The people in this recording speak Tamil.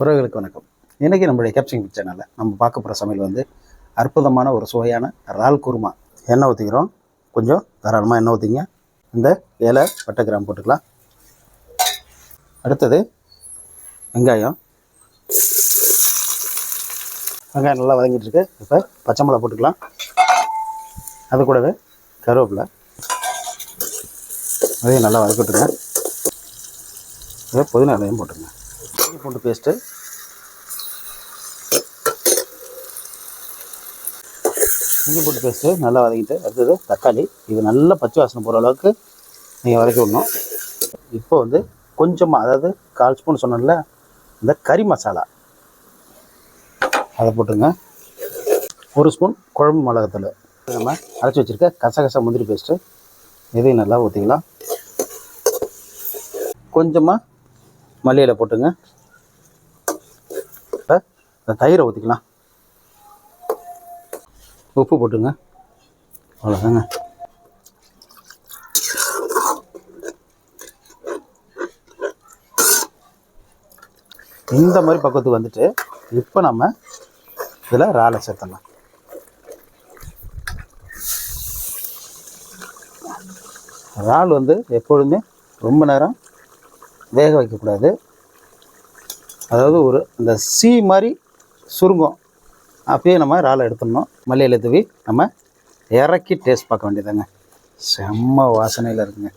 உறவுகளுக்கு வணக்கம். இன்றைக்கி நம்மளுடைய கேப்சிங் சேனலில் நம்ம பார்க்க போகிற சமையல் வந்து அற்புதமான ஒரு சுவையான இறால் குருமா. எண்ணெய் ஊற்றிக்கிறோம், கொஞ்சம் தாராளமாக எண்ணெய் ஊற்றிங்க. இந்த ஏலை பட்டை கிராம்பு போட்டுக்கலாம். அடுத்தது வெங்காயம் நல்லா வதங்கிட்டுருக்கு. இப்போ பச்சை மிளகா போட்டுக்கலாம். அது கூடவே கருவேப்பிலை அதையும் நல்லா வதக்கிட்டுருங்க. புதினா இலையும் போட்டுருங்க. இஞ்சி பூண்டு பேஸ்ட்டு, நல்லா வதக்கிட்டு அடுத்தது தக்காளி. இது நல்லா பச்சை வாசனை போகிற அளவுக்கு நீங்கள் வதக்கி விடணும். இப்போ வந்து கொஞ்சமாக, அதாவது 1/4 ஸ்பூன் சொன்னோம்ல, இந்த கறி மசாலா அதை போட்டுங்க. 1 ஸ்பூன் குழம்பு மிளகாத்தூள், நம்ம அரைச்சி வச்சுருக்க கசகசா முந்திரி பேஸ்ட்டு இதையும் நல்லா ஊற்றிக்கலாம். கொஞ்சமாக மல்லி இலை போட்டுங்க. இப்போ இந்த தயிரை ஊற்றிக்கலாம். உப்பு போட்டுங்க. அவ்வளோதாங்க. இந்த மாதிரி பக்குவத்துக்கு வந்துட்டு இப்போ நம்ம இதில் இறாலை சேர்த்துடலாம். இறால் வந்து எப்பொழுதுமே ரொம்ப நேரம் வேக வைக்கக்கூடாது. அதாவது இந்த சீ மாதிரி சுருங்கும், அப்பயே நம்ம இறாலை எடுத்துடணும். மல்லியில் தூவி நம்ம இறக்கி டேஸ்ட் பார்க்க வேண்டியதாங்க. செம்ம வாசனையில் இருக்குங்க.